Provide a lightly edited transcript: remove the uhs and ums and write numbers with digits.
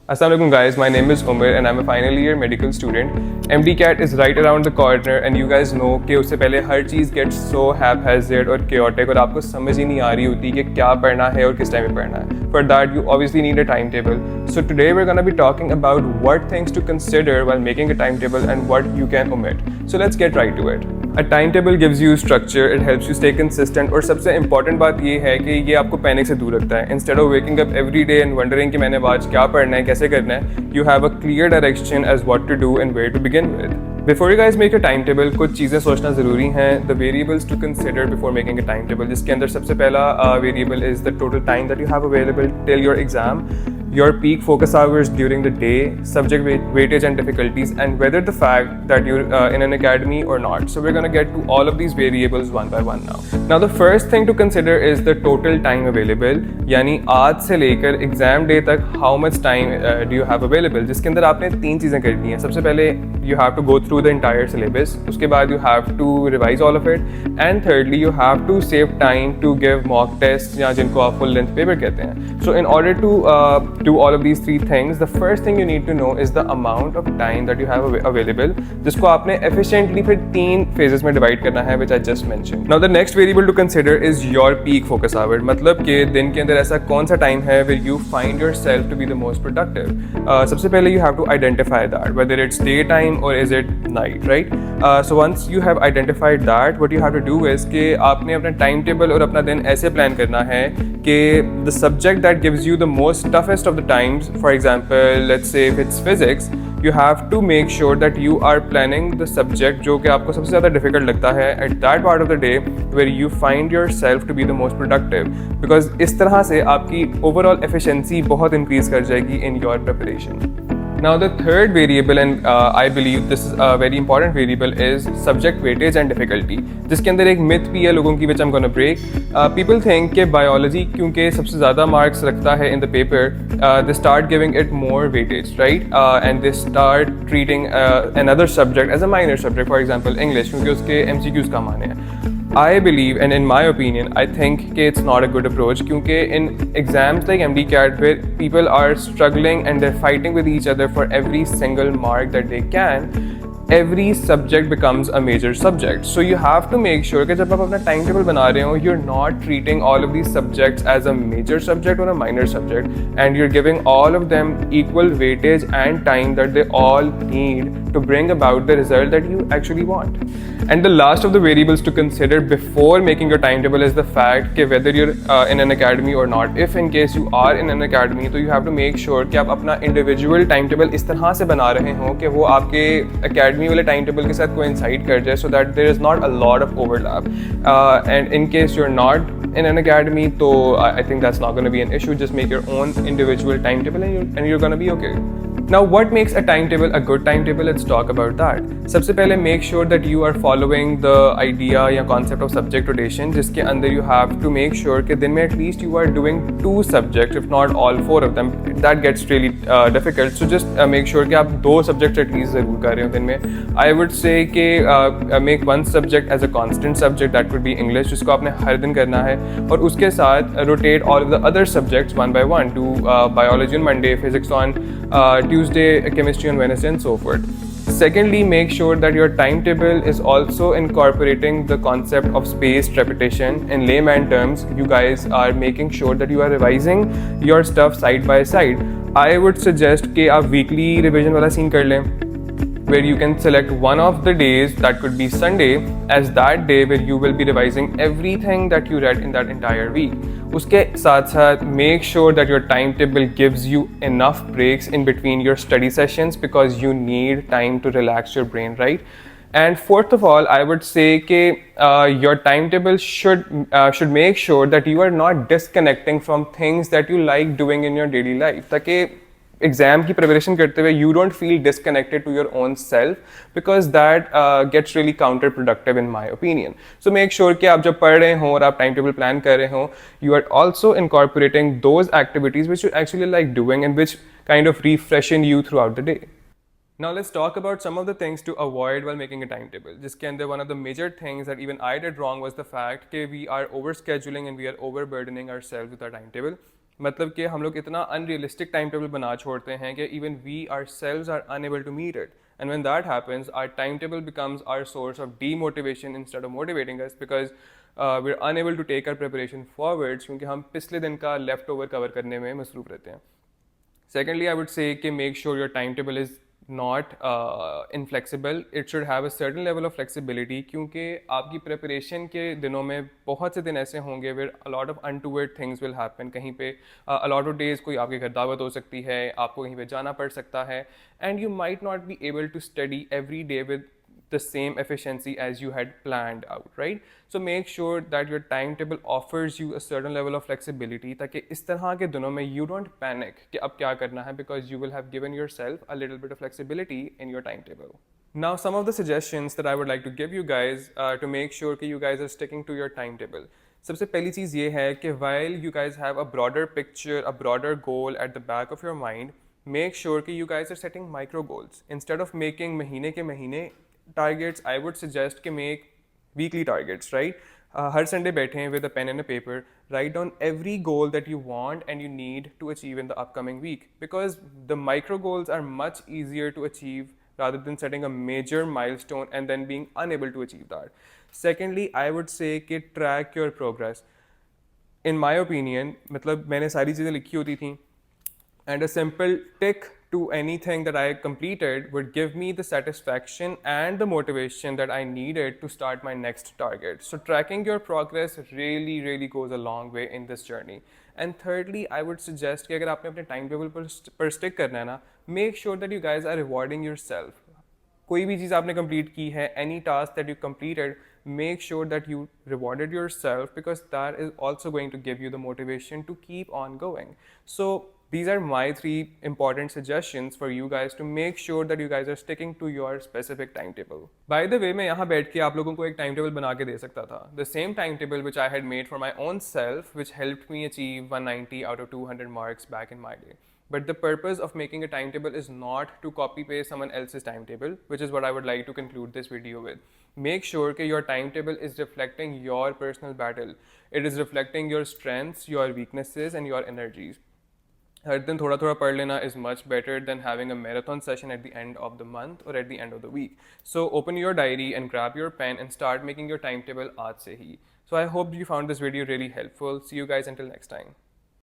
Assalamualaikum guys, my name is Umar and I'm a final year medical student. MDCAT is right around the corner and you guys know कि उससे पहले हर चीज़ gets so haphazard और chaotic और आपको समझ ही नहीं आ रही होती कि क्या पढ़ना है और किस टाइम पे पढ़ना है. For that you obviously need a timetable. So today we're gonna be talking about what things to consider while making a timetable and what you can omit. So let's get right to it. A timetable gives you structure, it helps you stay consistent और सबसे important बात ये है कि ये आपको panic से दूर रखता है. Instead of waking up every day and wondering कि मैंने आज क्या पढ़ना है, कैसे करना है, you have a clear direction as what to do and where to begin with. Before you guys make a timetable, कुछ चीज़ें सोचना ज़रूरी हैं. The variables to consider before making a timetable, जिसके अंदर सबसे पहला variable is the total time that you have available till your exam, your peak focus hours during the day, subject weightage and difficulties, and whether the fact that you're in an academy or not. So we're going to get to all of these variables one by one now. Now the first thing to consider is the total time available, यानी आज से लेकर exam day तक how much time do you have available, जिसके अंदर आपने तीन चीज़ें करनी हैं. सबसे पहले you have to go through the entire syllabus, उसके बाद you have to revise all of it, and thirdly you have to save time to give mock tests या जिनको आप full length paper कहते हैं. So in order to do all of these three things, the first thing you need to know is the amount of time that you have available, जिसको आपने efficiently फिर तीन phases में divide करना है, which I just mentioned. Now the next variable to consider is your peak focus hour, मतलब कि दिन के अंदर ऐसा कौन सा time है where you find yourself to be the most productive. सबसे पहले you have to identify that, whether it's daytime or is it night, right? So once you have identified that, what you have to do is कि आपने अपना timetable और अपना दिन ऐसे plan करना है कि the subject that gives you the most toughest of the times, for example, let's say if it's physics, you have to make sure that you are planning the subject जो कि आपको सबसे ज़्यादा difficult लगता है at that part of the day where you find yourself to be the most productive, because इस तरह से आपकी overall efficiency बहुत increase कर जाएगी in your preparation. Now the third variable, and I believe this is a very important variable, is subject weightage and difficulty, जिसके अंदर एक myth भी है लोगों की which I'm gonna break. People think कि biology क्योंकि सबसे ज़्यादा marks रखता है in the paper, they start giving it more weightage, right? And they start treating another subject as a minor subject, for example English, क्योंकि उसके MCQs कम आने हैं. I believe, and in my opinion, I think कि it's not a good approach, क्योंकि in exams like MDCAT where people are struggling and they're fighting with each other for every single mark that they can, every subject becomes a major subject. So you have to make sure कि जब आप अपना timetable बना रहे हो, you're not treating all of these subjects as a major subject or a minor subject, and you're giving all of them equal weightage and time that they all need to bring about the result that you actually want. And the last of the variables to consider before making your timetable is the fact कि whether you're in an academy or not. If in case you are in an academy, तो you have to make sure कि आप अपना individual timetable इस तरह से बना रहे हो कि वो आपके academy वाले timetable के साथ coincide कर जाए, so that there is not a lot of overlap. And in case you're not in an academy, so I think that's not going to be an issue. Just make your own individual timetable and you're going to be okay. Now what makes a timetable a good timetable? Let's talk about that. सबसे पहले make sure that you are following the idea या concept of subject rotation, जिसके अंदर you have to make sure कि दिन में at least you are doing 2 subjects, if not all 4 of them. That gets really difficult. So just make sure कि आप 2 subjects at least ज़रूर कर रहे हो दिन में. I would say कि make one subject as a constant subject, that could be English, जिसको आपने हर दिन करना है, और उसके साथ rotate all of the other subjects one by one. Do biology on Monday, physics on Tuesday, chemistry on Wednesday, and so forth. Secondly, make sure that your timetable is also incorporating the concept of spaced repetition. In layman terms, you guys are making sure that you are revising your stuff side by side. I would suggest कि आप weekly revision वाला scene कर लें, where you can select one of the days, that could be Sunday, as that day where you will be revising everything that you read in that entire week. उसके साथ साथ make sure that your timetable gives you enough breaks in between your study sessions, because you need time to relax your brain, right? And fourth of all, I would say that your timetable should make sure that you are not disconnecting from things that you like doing in your daily life, ताकि exam की preparation करते हुए you don't feel disconnected to your own self, because that gets really counterproductive in my opinion. So make sure कि आप जब पढ़ रहे हो और आप टाइम टेबल प्लान कर रहे हो, you are also incorporating those activities which you actually like doing and which kind of refreshen you throughout the day. Now let's talk about some of the things to avoid while making a timetable. जिसके अंदर one of the major things that even I did wrong was the fact कि we are overscheduling and we are overburdening ourselves with our timetable. मतलब कि हम लोग इतना unrealistic time table बना छोड़ते हैं कि even we are selves are unable to meet it, and when that happens our time table becomes our source of demotivation instead of motivating us, because we are unable to take our preparation forwards, क्योंकि हम पिछले दिन का left over cover करने में मसरूफ रहते हैं. Secondly, I would say कि make sure your timetable is not inflexible. It should have a certain level of flexibility, क्योंकि आपकी preparation के दिनों में बहुत से दिन ऐसे होंगे where a lot of untoward things will happen. कहीं पे a lot of days कोई आपके घर दावत हो सकती है, आपको कहीं पे जाना पड़ सकता है, and you might not be able to study every day with the same efficiency as you had planned out, right? So make sure that your timetable offers you a certain level of flexibility, ताकि इस तरह के दिनों में you don't panic कि अब क्या करना है, because you will have given yourself a little bit of flexibility in your timetable. Now, some of the suggestions that I would like to give you guys to make sure कि you guys are sticking to your timetable. सबसे पहली चीज़ ये है कि while you guys have a broader picture, a broader goal at the back of your mind, make sure कि you guys are setting micro goals. Instead of making महीने के महीने targets, I would suggest कि make weekly targets, right? हर Sunday बैठें with a pen and a paper, write down every goal that you want and you need to achieve in the upcoming week, because the micro goals are much easier to achieve rather than setting a major milestone and then being unable to achieve that. Secondly, I would say कि track your progress. In my opinion, मतलब मैंने सारी चीज़ें लिखी होती थी, and a simple tick to anything that I completed would give me the satisfaction and the motivation that I needed to start my next target. So tracking your progress really goes a long way in this journey. And thirdly, I would suggest कि अगर आपने अपने timetable पर stick करना है ना, make sure that you guys are rewarding yourself. कोई भी चीज़ आपने कंप्लीट की है, any task that you completed, make sure that you rewarded yourself, because that is also going to give you the motivation to keep on going. So these are my 3 important suggestions for you guys to make sure that you guys are sticking to your specific timetable. By the way, मैं यहाँ बैठ के आप लोगों को एक timetable बना के दे सकता था. The same timetable which I had made for my own self, which helped me achieve 190 out of 200 marks back in my day. But the purpose of making a timetable is not to copy paste someone else's timetable, which is what I would like to conclude this video with. Make sure that your timetable is reflecting your personal battle. It is reflecting your strengths, your weaknesses, and your energies. हर दिन थोड़ा थोड़ा पढ़ लेना is much better than having a marathon session at the end of the month or at the end of the week. So open your diary and grab your pen and start making your timetable आज से ही. So I hope you found this video really helpful. See you guys until next time.